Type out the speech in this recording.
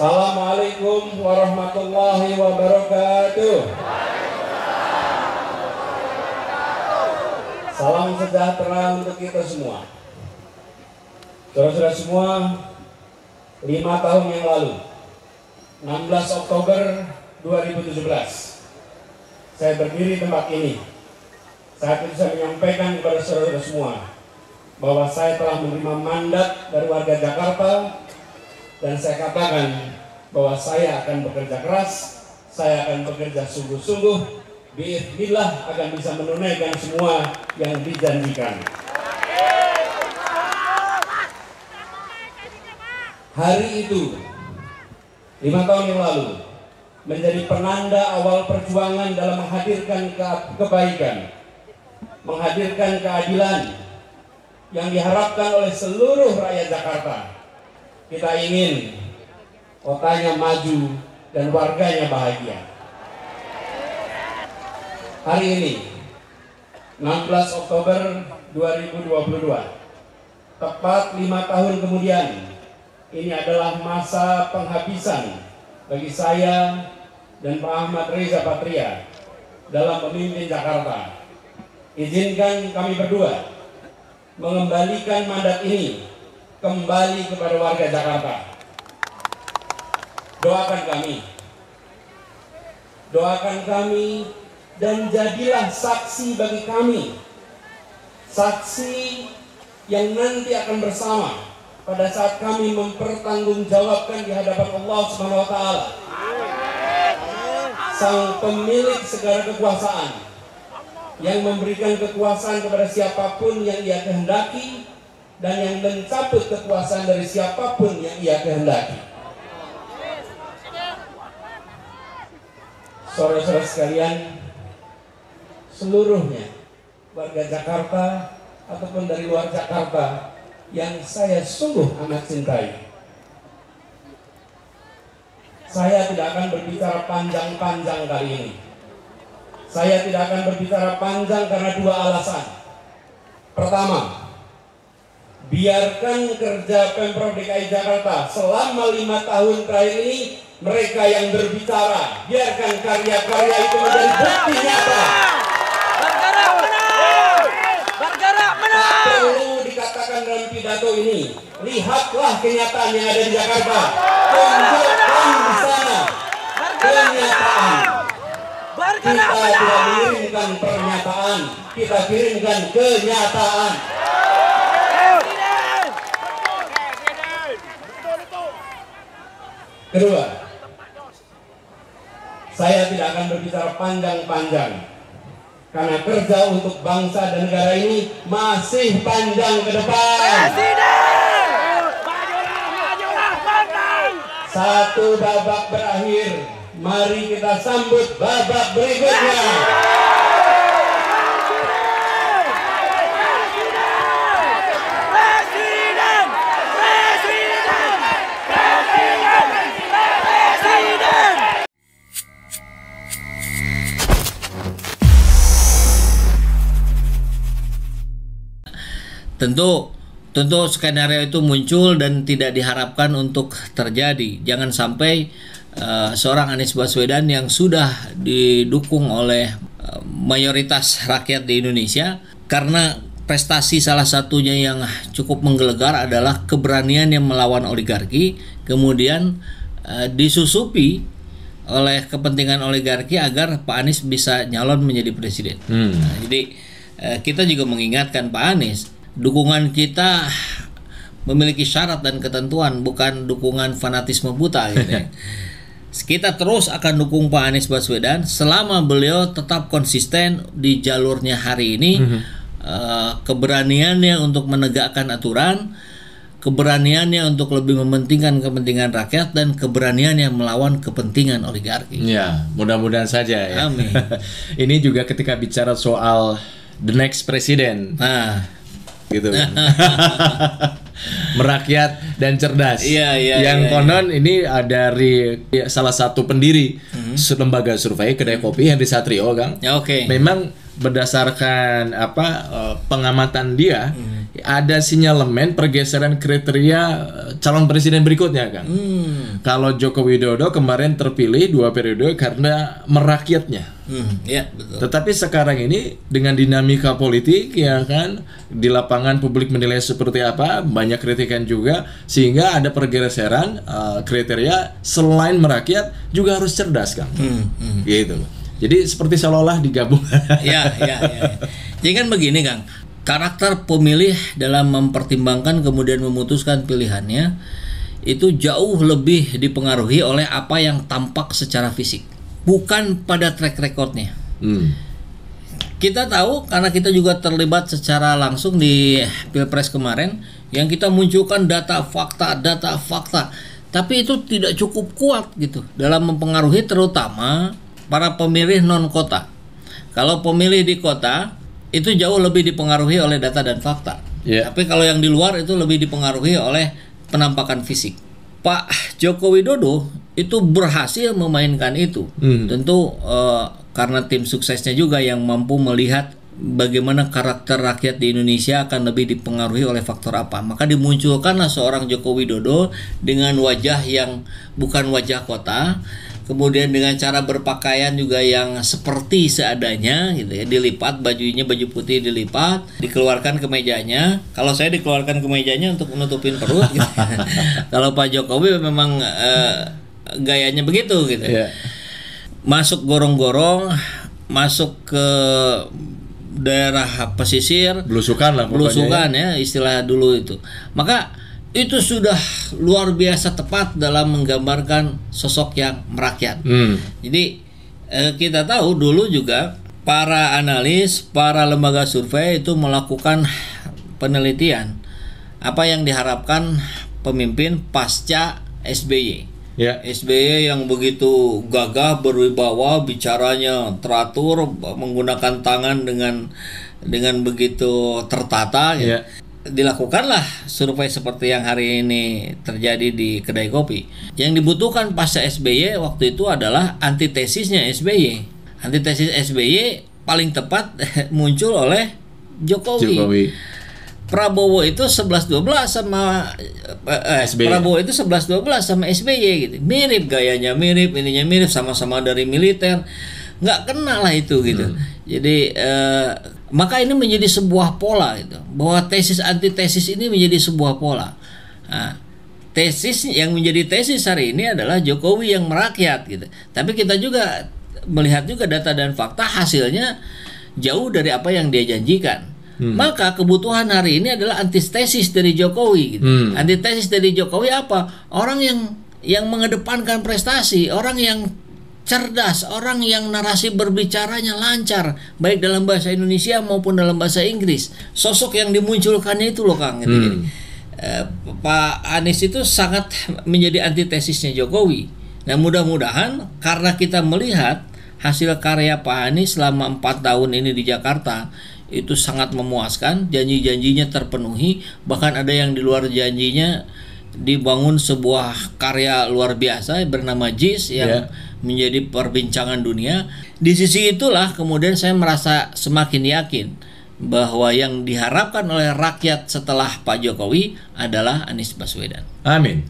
Assalamualaikum warahmatullahi wabarakatuh. Salam sejahtera untuk kita semua. Saudara-saudara semua, 5 tahun yang lalu, 16 Oktober 2017, saya berdiri di tempat ini. Saat itu saya menyampaikan kepada saudara-saudara semua bahwa saya telah menerima mandat dari warga Jakarta, dan saya katakan bahwa saya akan bekerja keras, saya akan bekerja sungguh-sungguh, biidznillah akan bisa menunaikan semua yang dijanjikan. Hari itu, 5 tahun yang lalu, menjadi penanda awal perjuangan dalam menghadirkan kebaikan, menghadirkan keadilan yang diharapkan oleh seluruh rakyat Jakarta. Kita ingin kotanya maju dan warganya bahagia. Hari ini, 16 Oktober 2022, tepat 5 tahun kemudian, ini adalah masa penghabisan bagi saya dan Pak Ahmad Riza Patria dalam memimpin Jakarta. Izinkan kami berdua mengembalikan mandat ini kembali kepada warga Jakarta. Doakan kami dan jadilah saksi bagi kami, saksi yang nanti akan bersama pada saat kami mempertanggungjawabkan di hadapan Allah Subhanahu wa Ta'ala, Sang pemilik segala kekuasaan, yang memberikan kekuasaan kepada siapapun yang Ia kehendaki, dan yang mencabut kekuasaan dari siapapun yang Ia kehendaki. Saudara-saudara sekalian, seluruhnya warga Jakarta ataupun dari luar Jakarta yang saya sungguh amat cintai, saya tidak akan berbicara panjang-panjang kali ini. Saya tidak akan berbicara panjang karena 2 alasan. Pertama, biarkan kerja Pemprov DKI Jakarta selama 5 tahun terakhir ini mereka yang berbicara. Biarkan karya-karya itu menjadi bukti nyata. Bergerak menang. Perlu dikatakan dalam pidato ini, lihatlah kenyataan yang ada di Jakarta. Tunjukkan di sana kenyataan. Kita tidak mengirimkan pernyataan, kita kirimkan kenyataan. Kedua, saya tidak akan berbicara panjang-panjang karena kerja untuk bangsa dan negara ini masih panjang ke depan. Satu babak berakhir, mari kita sambut babak berikutnya. Tentu skenario itu muncul dan tidak diharapkan untuk terjadi. Jangan sampai seorang Anies Baswedan yang sudah didukung oleh mayoritas rakyat di Indonesia, karena prestasi salah satunya yang cukup menggelegar adalah keberaniannya melawan oligarki, kemudian disusupi oleh kepentingan oligarki agar Pak Anies bisa nyalon menjadi presiden. Nah, jadi kita juga mengingatkan Pak Anies, dukungan kita memiliki syarat dan ketentuan, bukan dukungan fanatisme buta gitu ya. Kita terus akan dukung Pak Anies Baswedan selama beliau tetap konsisten di jalurnya hari ini. Keberaniannya untuk menegakkan aturan, keberaniannya untuk lebih mementingkan kepentingan rakyat, dan keberaniannya melawan kepentingan oligarki. Ya, mudah-mudahan saja ya. Amin. Ini juga ketika bicara soal the next president. Nah, gitu kan. Merakyat dan cerdas. Yang konon ini dari salah satu pendiri lembaga survei Kedai Kopi, Henry Satrio, Kang. Ya, oke. Memang berdasarkan pengamatan dia, ada sinyalemen pergeseran kriteria calon presiden berikutnya, Kang. Kalau Joko Widodo kemarin terpilih 2 periode karena merakyatnya. Ya, betul. Tetapi sekarang ini dengan dinamika politik ya kan, di lapangan publik menilai seperti apa, banyak kritikan juga, sehingga ada pergeseran kriteria selain merakyat juga harus cerdas, Kang. Gitu. Jadi seperti seolah-olah digabung. Ya. Jadi kan begini, Kang. Karakter pemilih dalam mempertimbangkan kemudian memutuskan pilihannya itu jauh lebih dipengaruhi oleh apa yang tampak secara fisik, bukan pada track recordnya. Kita tahu karena kita juga terlibat secara langsung di Pilpres kemarin, yang kita munculkan data fakta, tapi itu tidak cukup kuat gitu dalam mempengaruhi terutama para pemilih non kota. Kalau pemilih di kota itu jauh lebih dipengaruhi oleh data dan fakta. Tapi kalau yang di luar itu lebih dipengaruhi oleh penampakan fisik. Pak Joko Widodo itu berhasil memainkan itu. Tentu karena tim suksesnya juga yang mampu melihat bagaimana karakter rakyat di Indonesia akan lebih dipengaruhi oleh faktor apa. Maka dimunculkanlah seorang Joko Widodo dengan wajah yang bukan wajah kota, kemudian dengan cara berpakaian juga yang seperti seadanya gitu ya, dilipat bajunya, baju putih dilipat, dikeluarkan kemejanya. Kalau saya dikeluarkan kemejanya untuk menutupin perut gitu. Kalau Pak Jokowi memang gayanya begitu gitu. Masuk gorong-gorong, masuk ke daerah pesisir, belusukan ya istilah dulu itu. Maka itu sudah luar biasa tepat dalam menggambarkan sosok yang merakyat. Jadi kita tahu dulu juga para analis, para lembaga survei itu melakukan penelitian apa yang diharapkan pemimpin pasca SBY. SBY yang begitu gagah, berwibawa, bicaranya teratur, menggunakan tangan dengan begitu tertata. Dilakukanlah survei seperti yang hari ini terjadi di kedai kopi. Yang dibutuhkan pasca SBY waktu itu adalah antitesisnya SBY. Antitesis SBY paling tepat muncul oleh Jokowi. Prabowo itu 11-12 sama Prabowo itu 11-12 sama SBY gitu. Mirip gayanya, mirip ininya, mirip, sama-sama dari militer. Nggak kena lah itu gitu. Jadi maka ini menjadi sebuah pola gitu, bahwa tesis antitesis ini menjadi sebuah pola. Tesis yang menjadi tesis hari ini adalah Jokowi yang merakyat gitu. Tapi kita juga melihat juga data dan fakta hasilnya jauh dari apa yang dia janjikan. Maka kebutuhan hari ini adalah antitesis dari Jokowi gitu. Antitesis dari Jokowi apa? Orang yang mengedepankan prestasi, orang yang cerdas, orang yang narasi berbicaranya lancar, baik dalam bahasa Indonesia maupun dalam bahasa Inggris. Sosok yang dimunculkannya itu loh, Kang. Jadi, Pak Anies itu sangat menjadi antitesisnya Jokowi. Nah, mudah-mudahan karena kita melihat hasil karya Pak Anies selama 4 tahun ini di Jakarta itu sangat memuaskan, janji-janjinya terpenuhi, bahkan ada yang di luar janjinya dibangun sebuah karya luar biasa bernama JIS yang menjadi perbincangan dunia. Di sisi itulah kemudian saya merasa semakin yakin bahwa yang diharapkan oleh rakyat setelah Pak Jokowi adalah Anies Baswedan. Amin.